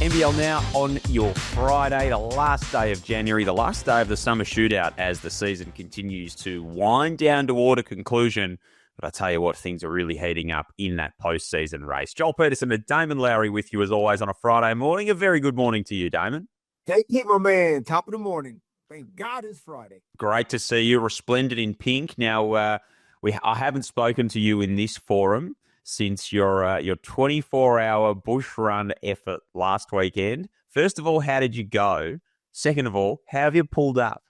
NBL Now on your Friday, the last day of January, the last day of the Summer Shootout as the season continues to wind down toward a conclusion. But I tell you what, things are really heating up in that postseason race. Joel Peterson and Damon Lowery with you as always on a Friday morning. A very good morning to you, Damon. Take it, my man. Top of the morning. Thank God it's Friday. Great to see you, resplendent in pink. Now, I haven't spoken to you in this forum since your 24-hour bush run effort last weekend. First of all, how did you go? Second of all, how have you pulled up?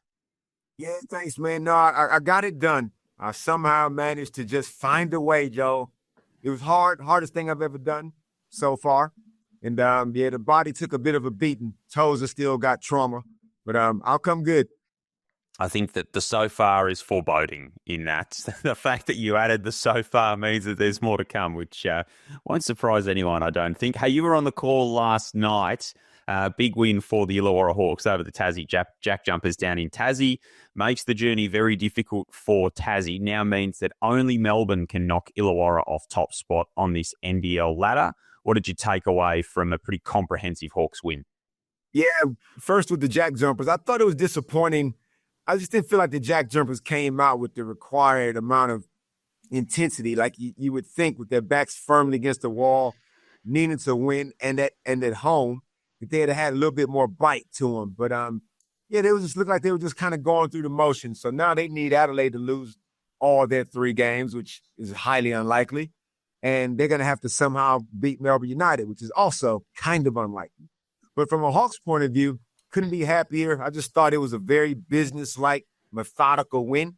Yeah, thanks, man. No, I got it done. I somehow managed to just find a way, Joe. It was hardest thing I've ever done so far. And, the body took a bit of a beating. Toes have still got trauma, but I'll come good. I think that the so far is foreboding in that. The fact that you added the so far means that there's more to come, which won't surprise anyone, I don't think. Hey, you were on the call last night. Big win for the Illawarra Hawks over the Tassie JackJumpers down in Tassie. Makes the journey very difficult for Tassie. Now means that only Melbourne can knock Illawarra off top spot on this NBL ladder. What did you take away from a pretty comprehensive Hawks win? Yeah, first with the JackJumpers, I thought it was disappointing. I just didn't feel like the JackJumpers came out with the required amount of intensity, like you would think, with their backs firmly against the wall, needing to win, and at home, that they'd have had a little bit more bite to them. But they just looked like they were just kind of going through the motions. So now they need Adelaide to lose all their 3 games, which is highly unlikely, and they're going to have to somehow beat Melbourne United, which is also kind of unlikely. But from a Hawks point of view, couldn't be happier. I just thought it was a very business-like, methodical win.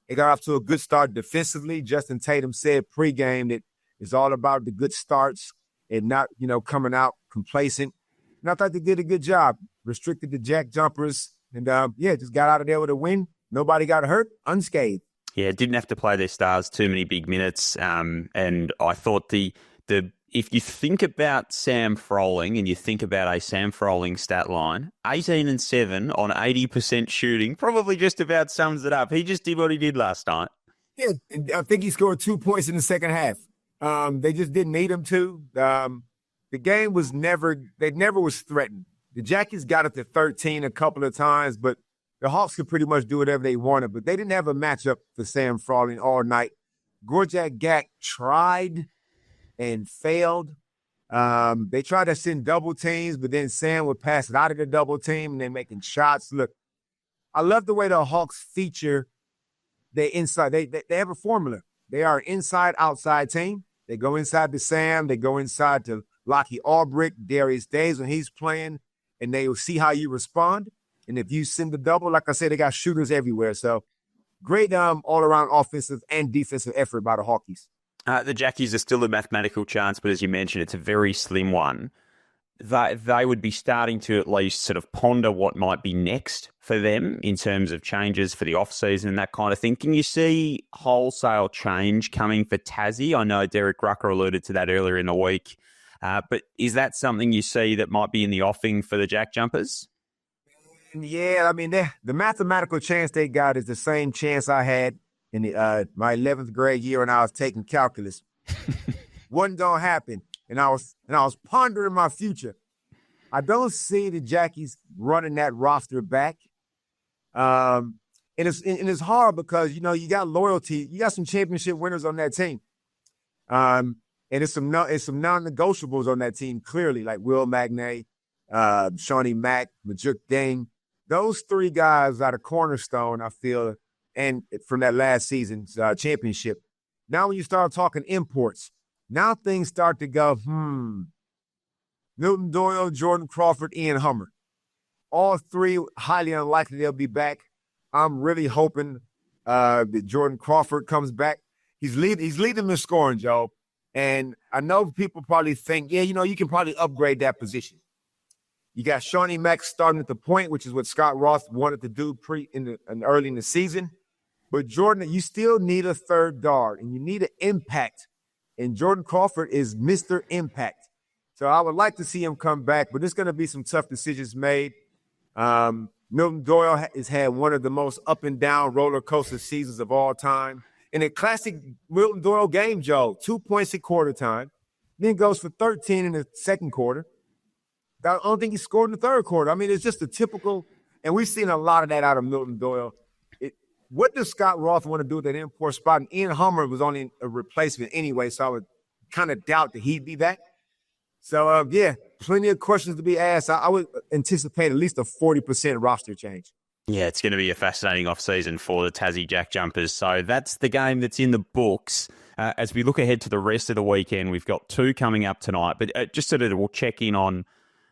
It got off to a good start defensively. Justin Tatum said pregame that it's all about the good starts and not, coming out complacent. And I thought they did a good job. Restricted the JackJumpers and, just got out of there with a win. Nobody got hurt, unscathed. Yeah, didn't have to play their stars too many big minutes. And I thought the if you think about Sam Froling and you think about a Sam Froling stat line, 18-7 on 80% shooting probably just about sums it up. He just did what he did last night. Yeah, I think he scored 2 points in the second half. They just didn't need him to. The game was never was threatened. The Jackies got it to 13 a couple of times, but the Hawks could pretty much do whatever they wanted. But they didn't have a matchup for Sam Froling all night. Gorjak Gak tried and failed. They tried to send double teams, but then Sam would pass it out of the double team, and they're making shots. Look, I love the way the Hawks feature their inside. They have a formula. They are an inside-outside team. They go inside to Sam. They go inside to Lockie Albrick, Darius Days when he's playing, and they will see how you respond. And if you send the double, like I said, they got shooters everywhere. So great all-around offensive and defensive effort by the Hawkies. The Jackies are still a mathematical chance, but as you mentioned, it's a very slim one. They would be starting to at least sort of ponder what might be next for them in terms of changes for the off-season and that kind of thing. Can you see wholesale change coming for Tassie? I know Derek Rucker alluded to that earlier in the week, but is that something you see that might be in the offing for the JackJumpers? Yeah, I mean, the mathematical chance they got is the same chance I had in my 11th grade year when I was taking calculus. Wasn't gonna happen, and I was pondering my future. I don't see the Jackies running that roster back, and it's hard because you got loyalty, you got some championship winners on that team, and it's some non-negotiables on that team clearly, like Will Magnay, Shawnee Mack, Majuk Dane. Those 3 guys are the cornerstone, I feel. And from that last season's championship. Now when you start talking imports, now things start to go, Milton Doyle, Jordan Crawford, Ian Hummer. All 3 highly unlikely they'll be back. I'm really hoping that Jordan Crawford comes back. He's leading the scoring, Joe. And I know people probably think, you can probably upgrade that position. You got Shawnee Mack starting at the point, which is what Scott Roth wanted to do early in the season. But Jordan, you still need a third guard, and you need an impact. And Jordan Crawford is Mr. Impact. So I would like to see him come back, but there's going to be some tough decisions made. Milton Doyle has had one of the most up and down roller coaster seasons of all time. In a classic Milton Doyle game, Joe, 2 points at quarter time, then goes for 13 in the second quarter. I don't think he scored in the third quarter. I mean, it's just a typical, and we've seen a lot of that out of Milton Doyle. What does Scott Roth want to do with that import spot? And Ian Hummer was only a replacement anyway, so I would kind of doubt that he'd be back. So, yeah, plenty of questions to be asked. I would anticipate at least a 40% roster change. Yeah, it's going to be a fascinating offseason for the Tassie JackJumpers. So that's the game that's in the books. As we look ahead to the rest of the weekend, we've got 2 coming up tonight. But just sort of we'll check in on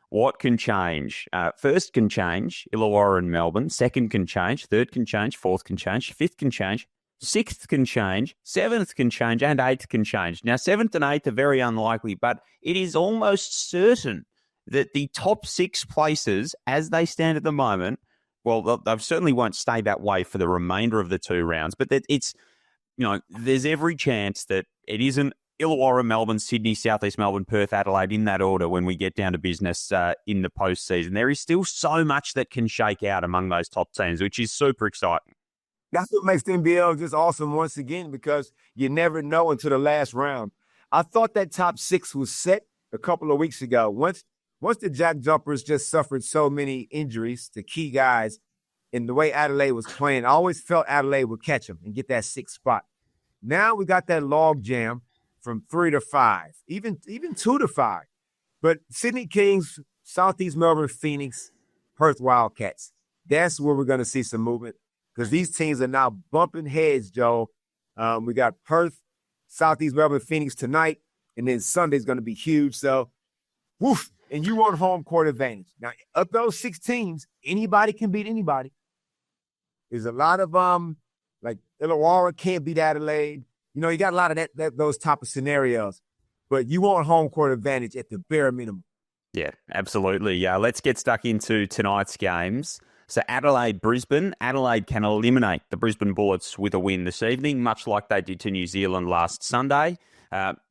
what can change. First can change, Illawarra and Melbourne. Second can change. Third can change. Fourth can change. Fifth can change. Sixth can change. Seventh can change. And eighth can change. Now, seventh and eighth are very unlikely, but it is almost certain that the top 6 places, as they stand at the moment, well, they certainly won't stay that way for the remainder of the 2 rounds, but that it's, there's every chance that it isn't Illawarra, Melbourne, Sydney, Southeast Melbourne, Perth, Adelaide in that order when we get down to business in the postseason. There is still so much that can shake out among those top teams, which is super exciting. That's what makes the NBL just awesome once again, because you never know until the last round. I thought that top 6 was set a couple of weeks ago. Once the JackJumpers just suffered so many injuries to key guys in the way Adelaide was playing, I always felt Adelaide would catch them and get that 6th spot. Now we got that log jam from 3 to 5, even 2 to 5. But Sydney Kings, Southeast Melbourne Phoenix, Perth Wildcats, that's where we're going to see some movement, because these teams are now bumping heads, Joe. We got Perth, Southeast Melbourne Phoenix tonight, and then Sunday's going to be huge. So, woof, and you want home court advantage. Now, of those 6 teams, anybody can beat anybody. There's a lot of, like Illawarra can't beat Adelaide. You got a lot of those type of scenarios, but you want home court advantage at the bare minimum. Yeah, absolutely. Yeah, let's get stuck into tonight's games. So Adelaide, Brisbane. Adelaide can eliminate the Brisbane Bullets with a win this evening, much like they did to New Zealand last Sunday.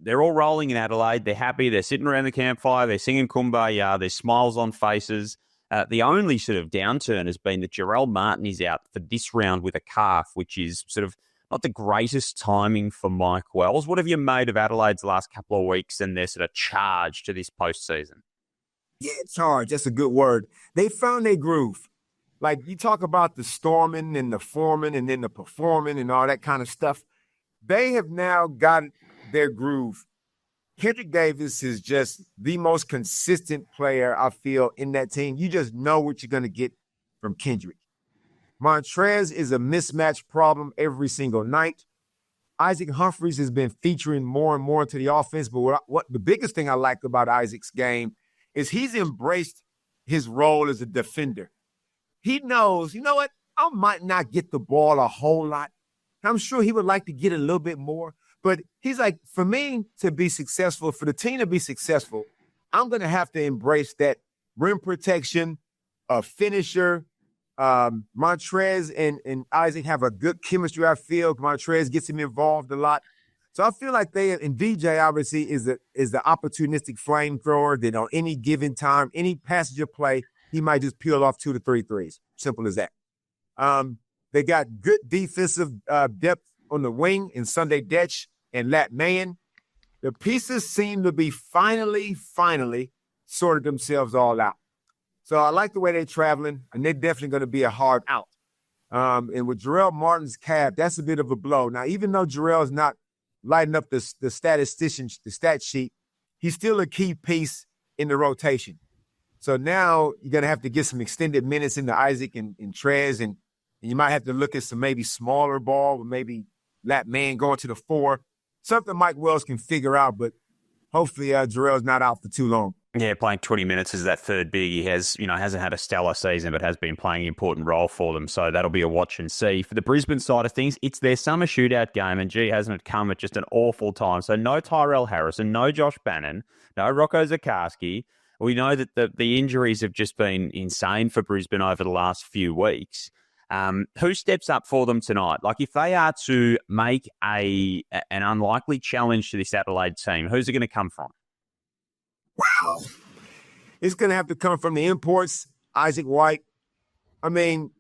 They're all rolling in Adelaide. They're happy. They're sitting around the campfire. They're singing Kumbaya. There's smiles on faces. The only sort of downturn has been that Jarrell Martin is out for this round with a calf, which is sort of not the greatest timing for Mike Wells. What have you made of Adelaide's last couple of weeks and their sort of charge to this postseason? Yeah, charge. That's a good word. They found their groove. Like, you talk about the storming and the forming and then the performing and all that kind of stuff. They have now got their groove. Kendrick Davis is just the most consistent player, I feel, in that team. You just know what you're going to get from Kendrick. Montrez is a mismatch problem every single night. Isaac Humphries has been featuring more and more into the offense, but what the biggest thing I like about Isaac's game is he's embraced his role as a defender. He knows, you know what, I might not get the ball a whole lot. I'm sure he would like to get a little bit more, but he's like, for me to be successful, for the team to be successful, I'm going to have to embrace that rim protection, a finisher. Montrez and Isaac have a good chemistry, I feel. Montrez gets him involved a lot. So I feel like and VJ obviously is the opportunistic flamethrower that on any given time, any passage of play, he might just peel off 2 to 3 threes. Simple as that. They got good defensive depth on the wing in Sunday Detch and Lat Mayen. The pieces seem to be finally sorted themselves all out. So I like the way they're traveling, and they're definitely going to be a hard out. And with Jarrell Martin's calf, that's a bit of a blow. Now, even though Jarrell's not lighting up the stat sheet, he's still a key piece in the rotation. So now you're going to have to get some extended minutes into Isaac and Trez, and you might have to look at some maybe smaller ball, or maybe Lat Man going to the 4. Something Mike Wells can figure out, but hopefully Jarrell's not out for too long. Yeah, playing 20 minutes as that third big. He hasn't had a stellar season, but has been playing an important role for them. So that'll be a watch and see. For the Brisbane side of things, it's their summer shootout game, and gee, hasn't it come at just an awful time. So no Tyrell Harrison, no Josh Bannon, no Rocco Zakarski. We know that the injuries have just been insane for Brisbane over the last few weeks. Who steps up for them tonight? Like, if they are to make an unlikely challenge to this Adelaide team, who's it going to come from? Wow. It's going to have to come from the imports, Isaac White. I mean,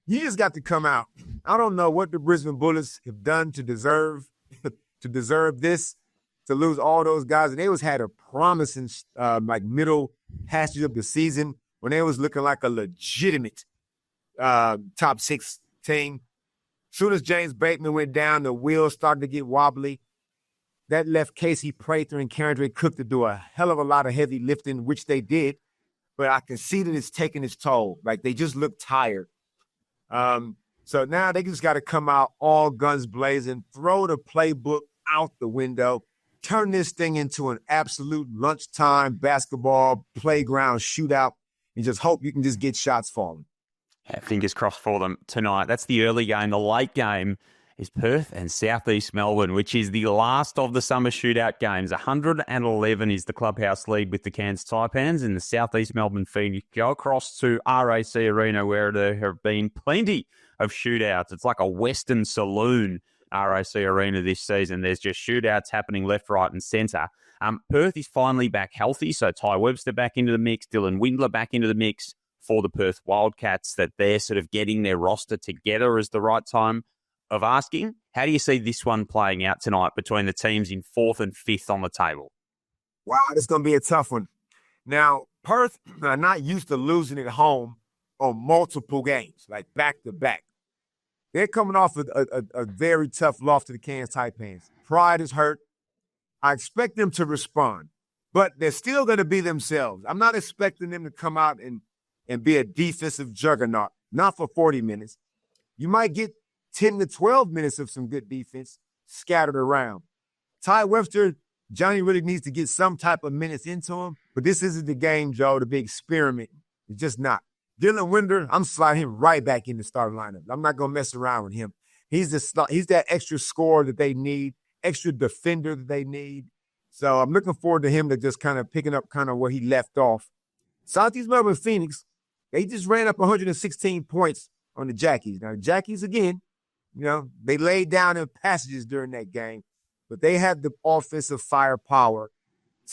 you just got to come out. I don't know what the Brisbane Bullets have done to deserve this, to lose all those guys. And they had a promising middle passage of the season when they was looking like a legitimate top 6 team. Soon as James Bateman went down, the wheels started to get wobbly. That left Casey Prather and Kendrick Cook to do a hell of a lot of heavy lifting, which they did. But I can see that it's taking its toll. Like, they just look tired. So now they just got to come out all guns blazing, throw the playbook out the window, turn this thing into an absolute lunchtime basketball playground shootout, and just hope you can just get shots falling. Yeah, fingers crossed for them tonight. That's the early game. The late game is Perth and Southeast Melbourne, which is the last of the Summer Shootout games. 111 is the clubhouse lead with the Cairns Taipans, and the Southeast Melbourne Phoenix go across to RAC Arena, where there have been plenty of shootouts. It's like a Western saloon, RAC Arena, this season. There's just shootouts happening left, right, and centre. Perth is finally back healthy, so Ty Webster back into the mix, Dylan Windler back into the mix for the Perth Wildcats, that they're sort of getting their roster together is the right time of asking. How do you see this one playing out tonight between the teams in 4th and 5th on the table? Wow, this is going to be a tough one. Now, Perth are not used to losing at home on multiple games, like back-to-back. They're coming off a very tough loss to the Cairns Taipans. Pride is hurt. I expect them to respond, but they're still going to be themselves. I'm not expecting them to come out and be a defensive juggernaut, not for 40 minutes. You might get 10 to 12 minutes of some good defense scattered around. Ty Webster, Johnny really needs to get some type of minutes into him, but this isn't the game, Joe, to be experimenting. It's just not. Dylan Winder, I'm sliding him right back in the starting lineup. I'm not going to mess around with him. He's that extra scorer that they need, extra defender that they need. So I'm looking forward to him to just kind of picking up kind of where he left off. Southeast Melbourne Phoenix, they just ran up 116 points on the Jackies. Now, the Jackies, again, they laid down in passages during that game, but they had the offensive firepower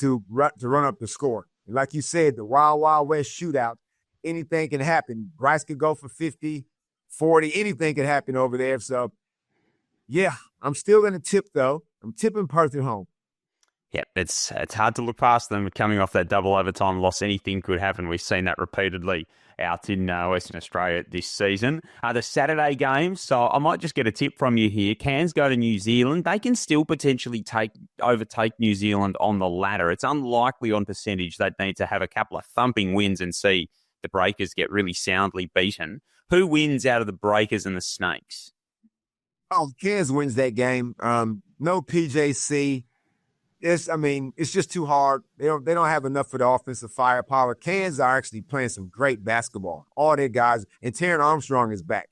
to run up the score. And like you said, the Wild Wild West shootout, anything can happen. Bryce could go for 50, 40, anything could happen over there. So, yeah, I'm still going to tip, though. I'm tipping Perth at home. Yeah, it's hard to look past them. Coming off that double overtime loss, anything could happen. We've seen that repeatedly out in Western Australia this season. The Saturday games, so I might just get a tip from you here. Cairns go to New Zealand. They can still potentially overtake New Zealand on the ladder. It's unlikely on percentage they'd need to have a couple of thumping wins and see the Breakers get really soundly beaten. Who wins out of the Breakers and the Snakes? Oh, Cairns wins that game. No PJC. It's just too hard. They don't have enough for the offensive firepower. Cairns are actually playing some great basketball. All their guys, and Taron Armstrong is back.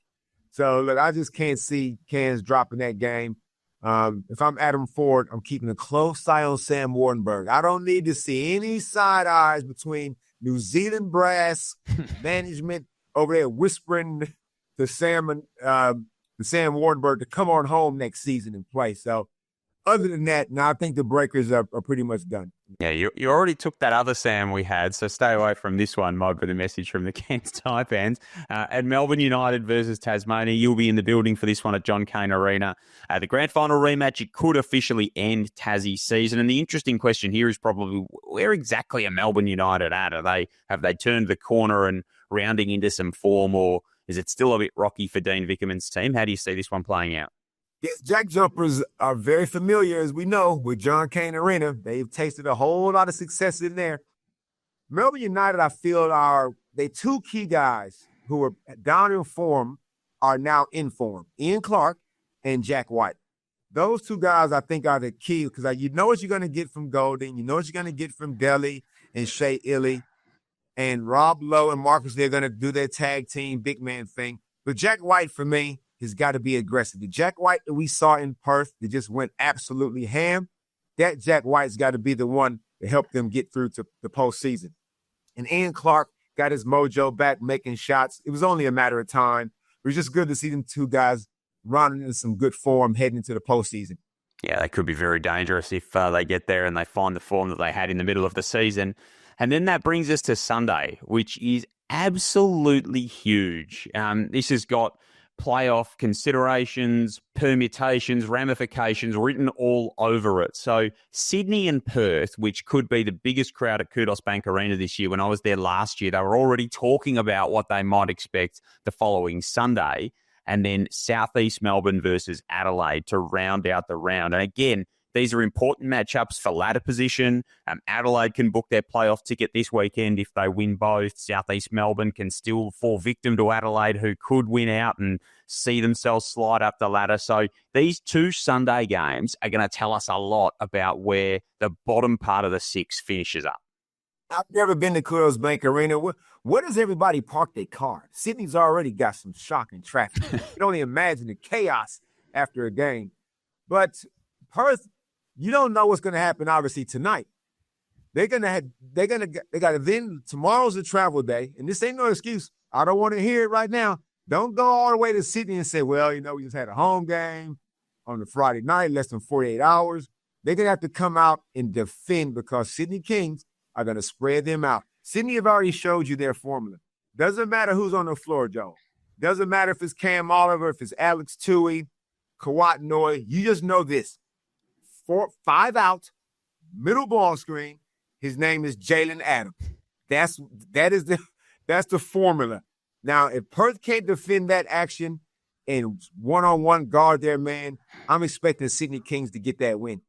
So, look, I just can't see Cairns dropping that game. If I'm Adam Ford, I'm keeping a close eye on Sam Wardenberg. I don't need to see any side eyes between New Zealand brass management over there whispering to Sam Wardenberg to come on home next season and play. So, other than that, now I think the Breakers are pretty much done. Yeah, you already took that other Sam we had, so stay away from this one, might be the message from the Cairns Taipans. At Melbourne United versus Tasmania, you'll be in the building for this one at John Cain Arena. The grand final rematch, it could officially end Tassie's season. And the interesting question here is probably, where exactly are Melbourne United at? Have they turned the corner and rounding into some form, or is it still a bit rocky for Dean Vickerman's team? How do you see this one playing out? Yes, JackJumpers are very familiar, as we know, with John Cain Arena. They've tasted a whole lot of success in there. Melbourne United, I feel, they two key guys who are down in form are now in form. Ian Clark and Jack White. Those two guys, I think, are the key, because you know what you're going to get from Golden. You know what you're going to get from Deli and Shea Illy. And Rob Lowe and Marcus, they're going to do their tag team big man thing. But Jack White, for me, has got to be aggressive. The Jack White that we saw in Perth that just went absolutely ham, that Jack White's got to be the one to help them get through to the postseason. And Ian Clark got his mojo back, making shots. It was only a matter of time. It was just good to see them two guys running in some good form heading into the postseason. Yeah, they could be very dangerous if they get there and they find the form that they had in the middle of the season. And then that brings us to Sunday, which is absolutely huge. This has got playoff considerations, permutations, ramifications written all over it. So Sydney and Perth, which could be the biggest crowd at Kudos Bank Arena this year, when I was there last year, they were already talking about what they might expect the following Sunday. And then Southeast Melbourne versus Adelaide to round out the round. And again, these are important matchups for ladder position. Adelaide can book their playoff ticket this weekend if they win both. Southeast Melbourne can still fall victim to Adelaide, who could win out and see themselves slide up the ladder. So these two Sunday games are going to tell us a lot about where the bottom part of the six finishes up. I've never been to Kudos Bank Arena. Where does everybody park their car? Sydney's already got some shocking traffic. You can only imagine the chaos after a game. But Perth, you don't know what's going to happen, obviously, tonight. They got to then, tomorrow's a travel day, and this ain't no excuse. I don't want to hear it right now. Don't go all the way to Sydney and say, well, we just had a home game on the Friday night, less than 48 hours. They're going to have to come out and defend because Sydney Kings are going to spread them out. Sydney have already showed you their formula. Doesn't matter who's on the floor, Joe. Doesn't matter if it's Cam Oliver, if it's Alex Tui, Kawat Noy. You just know this. 5 out, middle ball screen. His name is Jalen Adams. That's the formula. Now, if Perth can't defend that action and one-on-one guard their man, I'm expecting Sydney Kings to get that win.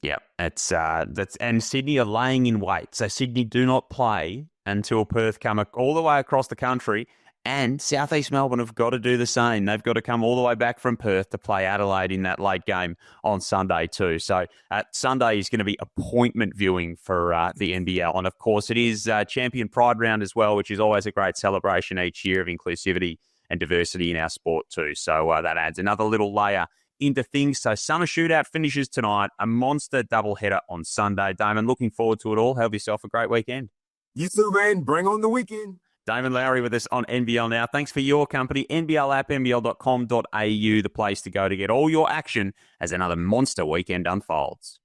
Yeah, and Sydney are laying in wait. So Sydney do not play until Perth come all the way across the country. And Southeast Melbourne have got to do the same. They've got to come all the way back from Perth to play Adelaide in that late game on Sunday too. So Sunday is going to be appointment viewing for the NBL. And of course, it is Champion Pride Round as well, which is always a great celebration each year of inclusivity and diversity in our sport too. So that adds another little layer into things. So Summer Shootout finishes tonight, a monster doubleheader on Sunday. Damon, looking forward to it all. Have yourself a great weekend. You too, man. Bring on the weekend. Damon Lowery with us on NBL Now. Thanks for your company. NBL app, nbl.com.au, the place to go to get all your action as another monster weekend unfolds.